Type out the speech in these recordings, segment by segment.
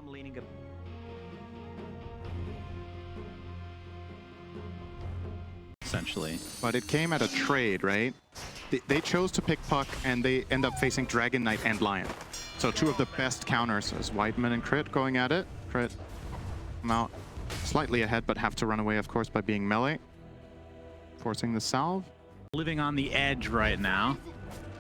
I'm leaning it. Essentially. But it came at a trade, right? They chose to pick Puck, and they end up facing Dragon Knight and Lion. So two of the best counters as Whiteman and Crit going at it. Crit come out slightly ahead, but have to run away, of course, by being melee. Forcing the salve. Living on the edge right now.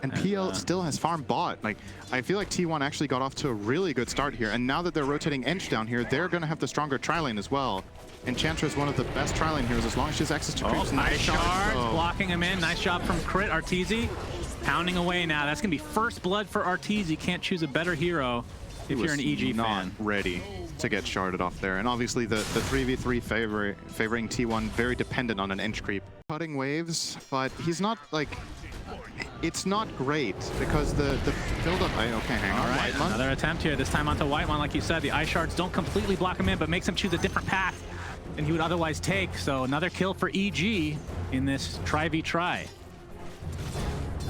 And PL still has farm bot. Like, I feel like T1 actually got off to a really good start here. And now that they're rotating Ench down here, they're going to have the stronger tri-lane as well. Enchantress is one of the best tri-lane heroes as long as she has access to creeps. Nice shard, blocking him in. Nice job from Crit. Arteezy pounding away now. That's going to be first blood for Arteezy. Can't choose a better hero if you're an EG fan. Ready to get sharded off there. And obviously the 3v3 favoring T1 very dependent on an Ench creep. Cutting waves, but he's not like... It's not great because the build-up... Okay, hang on, Whitemon. Another attempt here, this time onto Whitemon. Like you said, the ice shards don't completely block him in, but makes him choose a different path than he would otherwise take. So another kill for EG in this try-v-try.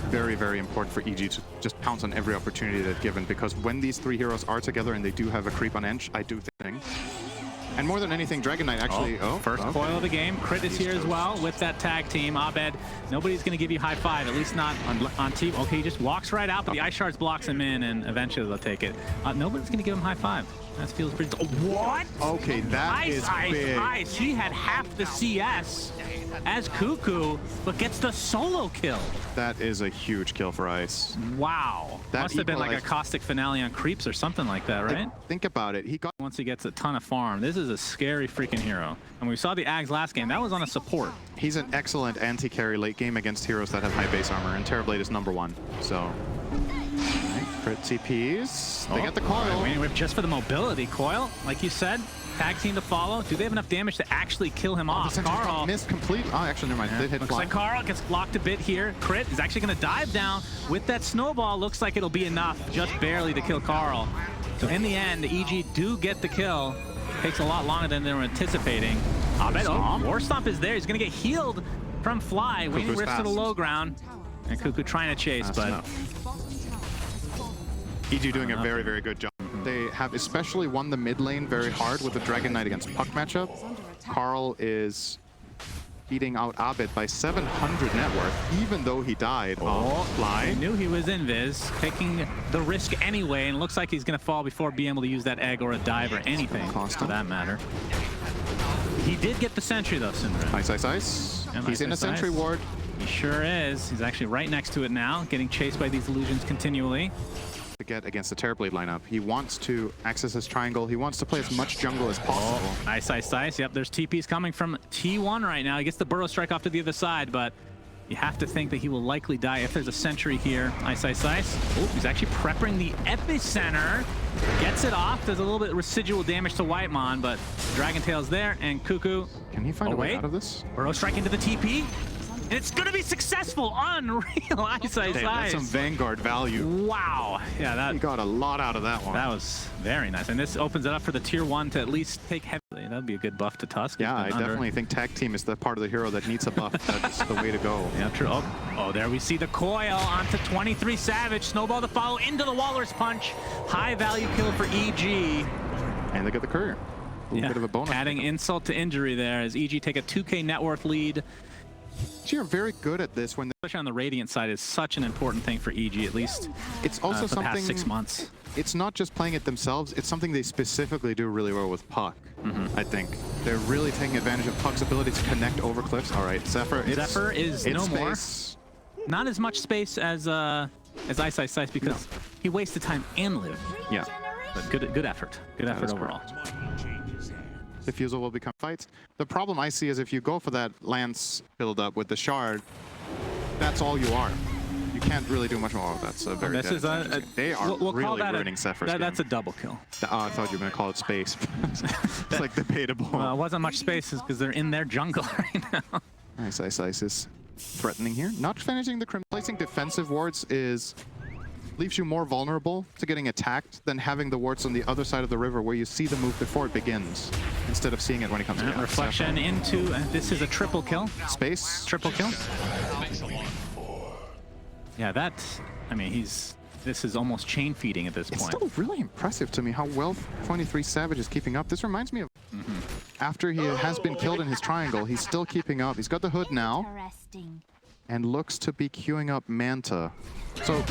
Very, very important for EG to just pounce on every opportunity they're given, because when these three heroes are together and they do have a creep on Ench, I do think. And more than anything, Dragon Knight actually... First coil of the game. Crit is here as well with that tag team. Abed, nobody's going to give you high five, at least not on team. Okay, he just walks right out, but the ice shards blocks him in, and eventually they'll take it. Nobody's going to give him high five. That feels pretty... What? Okay, that is big. Ice. He had half the CS as Cuckoo, but gets the solo kill. That is a huge kill for Ice. Wow. That must have been like a caustic finale on creeps or something like that, right? Think about it. He got... Once he gets a ton of farm, this is a scary freaking hero. And we saw the Ags last game. That was on a support. He's an excellent anti-carry late game against heroes that have high base armor, and Terrorblade is #1. So... Crit TPs. They get the coil. Waiting whip just for the mobility. Coil, like you said. Tag team to follow. Do they have enough damage to actually kill him off? Carl missed complete. Oh, actually, never mind. Yeah. Did hit Looks fly. like Carl gets blocked a bit here. Crit is actually going to dive down with that snowball. Looks like it'll be enough, just barely, to kill Carl. So in the end, the EG do get the kill. Takes a lot longer than they were anticipating. War Stomp is there. He's going to get healed from Fly. Waiting rift to the low ground. And Cuckoo trying to chase, but... EG doing a very, very good job. They have especially won the mid lane very hard with the Dragon Knight against Puck matchup. Carl is beating out Abed by 700 net worth, even though he died on Fly. He knew he was invis, taking the risk anyway, and looks like he's going to fall before being able to use that egg or a dive or anything for that matter. He did get the sentry though, Syndra. Ice. He's in a sentry ward. He sure is. He's actually right next to it now, getting chased by these illusions continually. To get against the Terrorblade lineup. He wants to access his triangle. He wants to play as much jungle as possible. Ice. Yep, there's TPs coming from T1 right now. He gets the burrow strike off to the other side, but you have to think that he will likely die if there's a sentry here. Ice. Oh, he's actually prepping the epicenter. Gets it off. Does a little bit of residual damage to Whitemon, but Dragon Tail's there, and Cuckoo... Can he find a way out of this? Burrow strike into the TP. And it's going to be successful. Unreal. Ice. That's some Vanguard value. Wow. Yeah, he got a lot out of that one. That was very nice. And this opens it up for the tier 1 to at least take heavily. That would be a good buff to Tusk. Yeah, I definitely think tag team is the part of the hero that needs a buff. That's the way to go. Yeah, true. Oh, there we see the coil onto 23 Savage. Snowball to follow into the Walrus Punch. High value kill for EG. And they get the courier. A little bit of a bonus. Adding insult to injury there as EG take a 2K net worth lead. You're very good at this when, especially on the Radiant side, is such an important thing for EG, at least. It's also for the past 6 months. It's not just playing it themselves. It's something they specifically do really well with Puck. I think they're really taking advantage of Puck's ability to connect over cliffs. All right, Zephyr. Zephyr is no more. Not as much space as Ice because he wasted time and lived. Yeah, but good effort. Good effort overall. Diffusal will become fights. The problem I see is if you go for that Lance build-up with the shard, that's all you are. You can't really do much more. Oh, that's a very they are really ruining Zephyr's game. That's a double kill. Oh, I thought you were going to call it space. It's like debatable. Well, it wasn't much space because they're in their jungle right now. Nice. Ice is threatening here. Not finishing the Crim. Placing defensive wards leaves you more vulnerable to getting attacked than having the wards on the other side of the river where you see the move before it begins instead of seeing it when it comes to reflection into this is a triple kill. Space. Triple kill. Yeah, I mean, he's This is almost chain feeding at this It's point. still really impressive to me how well 23 Savage is keeping up. This reminds me of after he has been killed in his triangle, he's still keeping up. He's got the hood now and looks to be queuing up Manta. So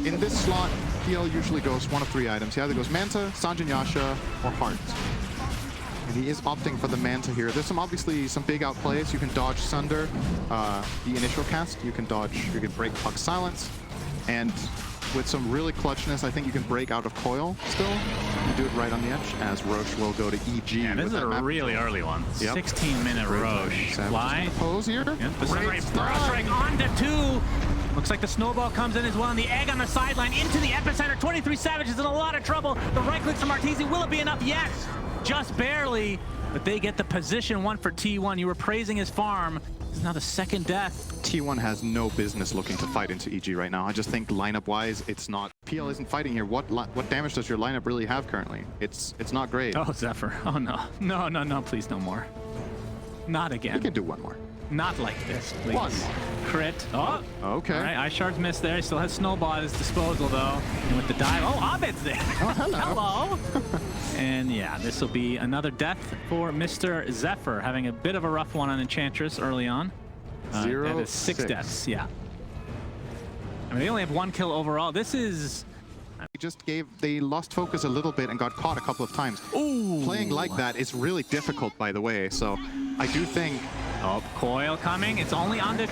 in this slot, PL usually goes one of 3 items. He either goes Manta, Sanjin Yasha, or Heart. And he is opting for the Manta here. There's obviously some big outplays. You can dodge Sunder, the initial cast. You can break Puck's Silence. And with some really clutchness, I think you can break out of Coil still. You do it right on the edge, as Roche will go to EG. Yeah, this is a really early one. 16-minute Roche. Fly. Pose here. Yep, the Sunray Burrow Strike onto 2. Looks like the snowball comes in as well, and the egg on the sideline into the epicenter. 23 Savage is in a lot of trouble. The right clicks from Arteezy. Will it be enough? Yes, just barely. But they get the position 1 for T1. You were praising his farm. This is now the 2nd death. T1 has no business looking to fight into EG right now. I just think lineup-wise, it's not. PL isn't fighting here. What damage does your lineup really have currently? It's not great. Oh, Zephyr. Oh, no. No, please, no more. Not again. You can do one more. Not like this, please. One more. Crit. Oh, okay. All right, Ice Shard's missed there. He still has Snowball at his disposal, though. And with the dive, oh, Abed's there. Oh, hello. Hello. And yeah, this will be another death for Mr. Zephyr, having a bit of a rough one on Enchantress early on. That is 6 deaths, yeah. I mean, they only have 1 kill overall. This is... They lost focus a little bit and got caught a couple of times. Ooh. Playing like that is really difficult, by the way. So I do think... Oh, Coil coming. It's only onto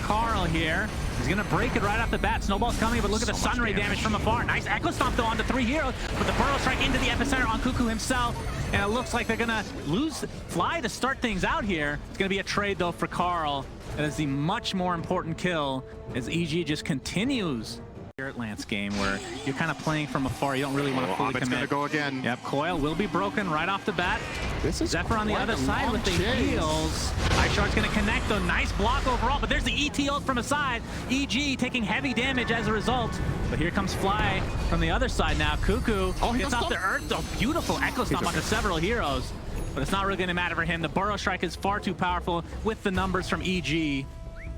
Carl here. He's going to break it right off the bat. Snowball's coming, but look at the Sunray damage from afar. Nice Echo Stomp, though, onto 3 heroes. But the Burrow Strike into the epicenter on Cuckoo himself. And it looks like they're going to lose Fly to start things out here. It's going to be a trade, though, for Carl. That is the much more important kill as EG just continues. Lance game where you're kind of playing from afar. You don't really want to fully commit. Gonna go again. Yep, Coil will be broken right off the bat. This is Zephyr on the other side with the heals. Ice Shard's gonna connect though. Nice block overall, but there's the ET ult from a side. EG taking heavy damage as a result. But here comes Fly from the other side now. Cuckoo gets off the earth. Oh, beautiful Echo Stomp onto several heroes. But it's not really gonna matter for him. The Burrow Strike is far too powerful with the numbers from EG.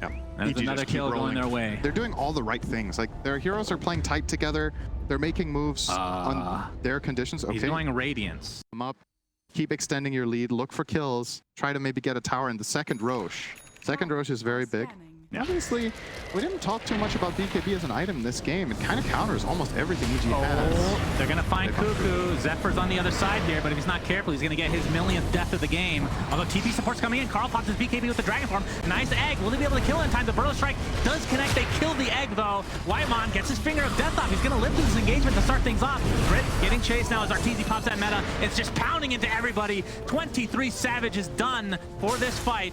Yep. There's another kill going their way. They're doing all the right things. Like, their heroes are playing tight together. They're making moves on their conditions. Okay. He's going Radiance. Come up, keep extending your lead, look for kills, try to maybe get a tower in the second Roche. Second Roche is very big. Yeah. Obviously, we didn't talk too much about BKB as an item in this game. It kind of counters almost everything EG has. They're going to find Cuckoo. Zephyr's on the other side here, but if he's not careful, he's going to get his millionth death of the game. Although TP support's coming in. Carl pops his BKB with the Dragon Form. Nice egg. Will he be able to kill in time? The Burrow Strike does connect. They kill the egg, though. Whitemon gets his finger of death off. He's going to live through this engagement to start things off. Brit getting chased now as Arteezy pops that meta. It's just pounding into everybody. 23 Savage is done for this fight.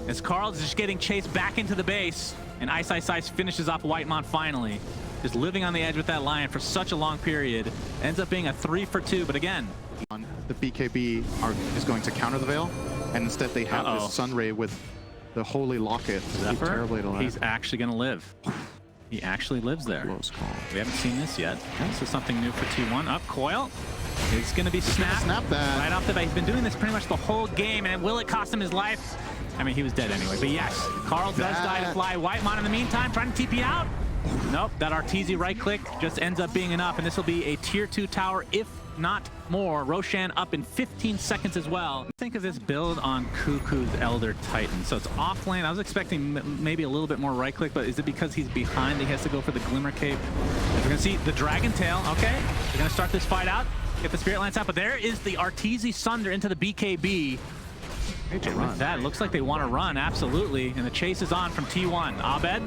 As Carl's just getting chased back into the base, and Ice finishes off Whitemon finally. Just living on the edge with that Lion for such a long period. Ends up being a 3 for 2, but again... The BKB is going to counter the Veil, and instead they have this Sunray with the Holy Locket. Zephyr, he's actually going to live. He actually lives there. Close call. We haven't seen this yet. This is something new for T1. Up, Coil. It's going to be snapped. Snap that. Right off the bat. He's been doing this pretty much the whole game, and will it cost him his life? I mean, he was dead anyway, but yes, Carl does die to Fly. Whitemon in the meantime trying to TP out. Nope, that Arteezy right click just ends up being enough, and this will be a tier 2 tower, if not more. Roshan up in 15 seconds as well. Think of this build on Cuckoo's Elder Titan. So it's off lane. I was expecting maybe a little bit more right click, but is it because he's behind that he has to go for the Glimmer Cape? We're going to see the Dragon Tail. Okay, they're going to start this fight out. Get the Spirit Lance out, but there is the Arteezy Sunder into the BKB. And with that, it looks like they want to run, absolutely. And the chase is on from T1. Abed,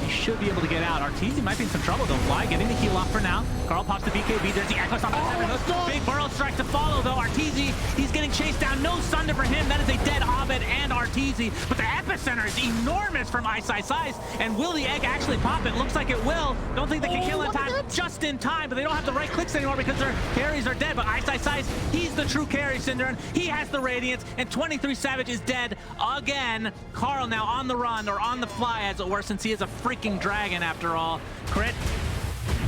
he should be able to get out. Arteezy might be in some trouble, though. Fly getting the heal off for now. Carl pops the BKB. There's the Echo Stomp. Big Burrow Strike to follow, though. Arteezy, he's getting chased down. No Sunder for him. That is a dead Abed and Arteezy. But the epicenter is enormous from Ice. And will the egg actually pop? It looks like it will. Don't think they can kill in time. Just in time, but they don't have the right clicks anymore because their carries are dead. But Ice, he's the true carry, Synderen. He has the Radiance, and 23 Savage is dead again. Carl now on the run, or on the fly, as it were, since he is a freaking dragon after all. Crit.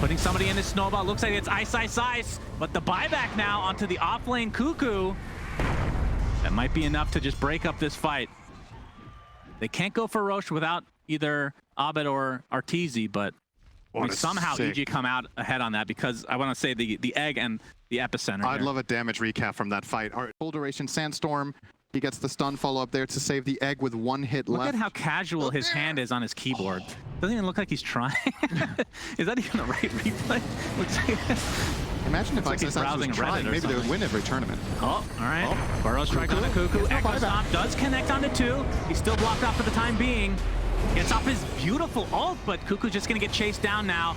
Putting somebody in his snowball. Looks like it's Ice. But the buyback now onto the off-lane Cuckoo. That might be enough to just break up this fight. They can't go for Roche without either Abed or Arteezy, but I mean, somehow EG come out ahead on that because I want to say the egg and the epicenter. I'd love a damage recap from that fight. All right, full duration Sandstorm. He gets the stun follow up there to save the egg with 1 hit left. Look at how casual his hand is on his keyboard. Doesn't even look like he's trying. Is that even the right replay? Looks like Imagine if like he's browsing was trying. Reddit or Maybe they would something. win every tournament. Oh, all right. Burrow strike on the Cuckoo. Echo Stomp does connect onto 2. He's still blocked off for the time being. Gets off his beautiful ult, but Cuckoo's just going to get chased down now.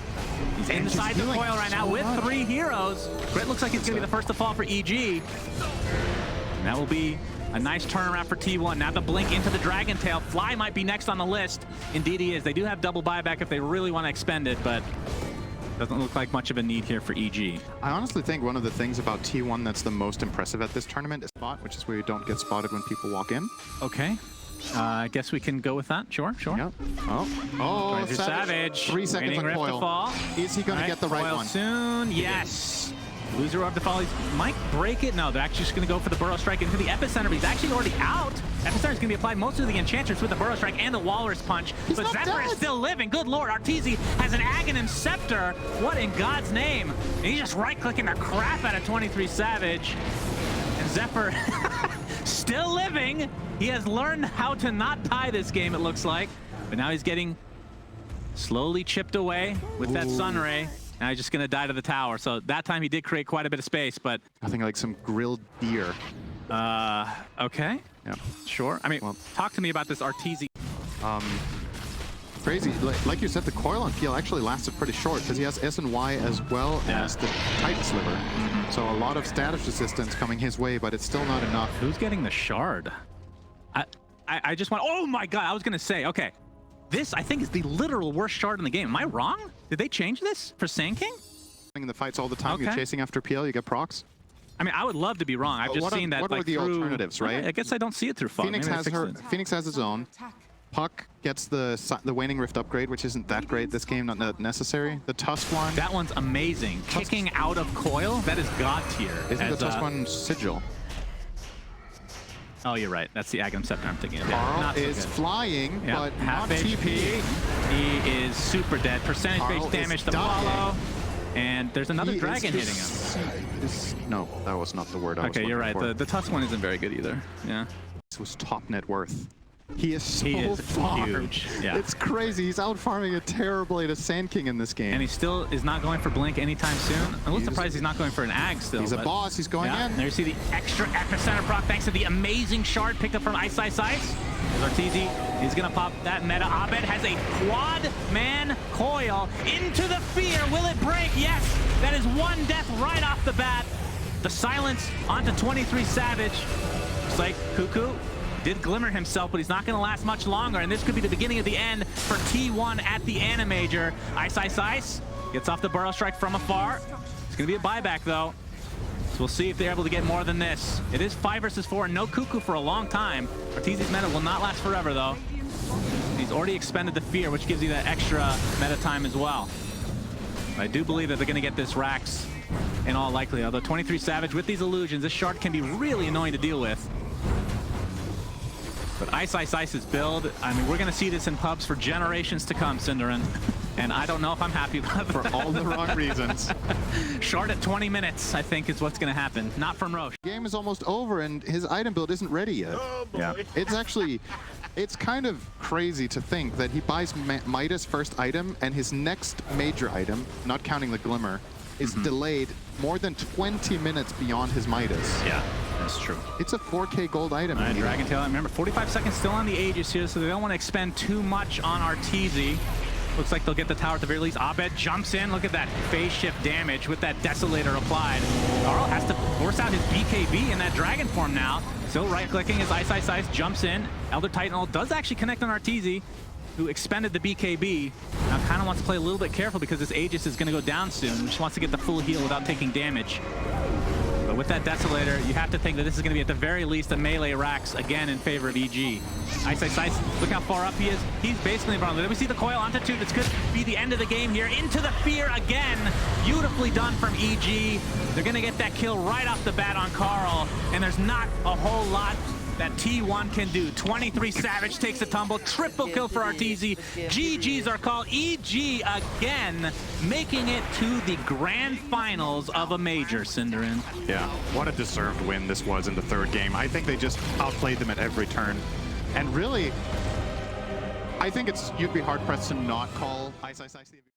He's inside the coil right now with 3 heroes. Crit looks like he's going to be the first to fall for EG. And that will be a nice turnaround for T1. Now the blink into the Dragon Tail. Fly might be next on the list. Indeed he is. They do have double buyback if they really want to expend it, but doesn't look like much of a need here for EG. I honestly think one of the things about T1 that's the most impressive at this tournament is spot, which is where you don't get spotted when people walk in. Okay. I guess we can go with that. Sure. Yep. Oh, Savage. 3 seconds on coil. To fall. Is he going to get the right one? Soon. Yes. Loser of the fall. He might break it. No, they're actually just going to go for the Burrow Strike into the epicenter, but he's actually already out. Epicenter is going to be applied mostly to the Enchantress with the Burrow Strike and the Walrus Punch. But Zephyr is still living. Good lord. Arteezy has an Aghanim Scepter. What in God's name? And he's just right-clicking the crap out of 23 Savage. And Zephyr still living. He has learned how to not die this game, it looks like. But now he's getting slowly chipped away with that Sunray. Now he's just going to die to the tower. So that time he did create quite a bit of space, but... Nothing like some grilled deer. Okay. Yeah. Sure. I mean, well, talk to me about this Arteezy. Crazy. Like you said, the coil on Peel actually lasted pretty short because he has S and Y as well as the Titan Sliver. So a lot of status resistance coming his way, but it's still not enough. Who's getting the shard? I just want... Oh my god, I was going to say, okay. This, I think, is the literal worst shard in the game. Am I wrong? Did they change this for Sand King? In the fights all the time, you're chasing after PL, you get procs. I mean, I would love to be wrong. I've just seen that. What are the alternatives, right? I guess I don't see it through fog. Phoenix has his own. Puck gets the Waning Rift upgrade, which isn't that great this game, not necessary. The Tusk one. That one's amazing. Kicking out of coil, that is god tier. Isn't the Tusk one Sigil? Oh, you're right. That's the Aghanim Scepter I'm thinking of. Carl is flying, but half not HP. TP. He is super dead. Percentage-based damage to follow. And there's another dragon hitting him. No, that was not the word I was looking you're right. for. The Tusk one isn't very good either. Yeah. This was top net worth. He is so huge. Yeah. It's crazy. He's out farming a Terrorblade of Sand King in this game. And he still is not going for Blink anytime soon. I'm a little surprised he's not going for an Ag still. He's a boss. He's going in. And there you see the extra epicenter proc thanks to the amazing shard picked up from Ice. Arteezy is going to pop that meta. Abed has a quad man coil into the fear. Will it break? Yes. That is 1 death right off the bat. The silence onto 23 Savage. Looks like Cuckoo did glimmer himself, but he's not going to last much longer, and this could be the beginning of the end for T1 at the Animajor. Ice gets off the Burrow Strike from afar. It's going to be a buyback, though. So we'll see if they're able to get more than this. It is 5 versus 4, and no Cuckoo for a long time. Arteezy's meta will not last forever, though. He's already expended the fear, which gives you that extra meta time as well. I do believe that they're going to get this Rax in all likelihood. Although 23 Savage, with these illusions, this shard can be really annoying to deal with. But Ice's build, I mean, we're going to see this in pubs for generations to come, Cinderin. And I don't know if I'm happy about it. For all the wrong reasons. Short at 20 minutes, I think, is what's going to happen. Not from Roche. The game is almost over, and his item build isn't ready yet. Oh, yeah. It's actually... It's kind of crazy to think that he buys Midas first item, and his next major item, not counting the Glimmer, is delayed more than 20 minutes beyond his Midas. Yeah, that's true. It's a 4K gold item. Dragon Tail, remember, 45 seconds still on the Aegis here, so they don't want to expend too much on Arteezy. Looks like they'll get the tower at the very least. Abed jumps in. Look at that phase shift damage with that Desolator applied. Carl has to force out his BKB in that dragon form now. Still right-clicking as Ice jumps in. Elder Titan ult does actually connect on Arteezy, who expended the BKB. Now kind of wants to play a little bit careful because this Aegis is going to go down soon. Just wants to get the full heal without taking damage. But with that Desolator, you have to think that this is going to be at the very least a melee Rax again in favor of EG. Ice, look how far up he is. He's basically vulnerable. We see the coil onto 2. This could be the end of the game here. Into the fear again. Beautifully done from EG. They're going to get that kill right off the bat on Carl. And there's not a whole lot that T1 can do. 23 Savage takes a tumble, triple kill for Arteezy. GG's are called. EG again, making it to the grand finals of a major, Cinderin. Yeah, what a deserved win this was in the third game. I think they just outplayed them at every turn. And really, I think you'd be hard-pressed to not call Ice Ice Ice the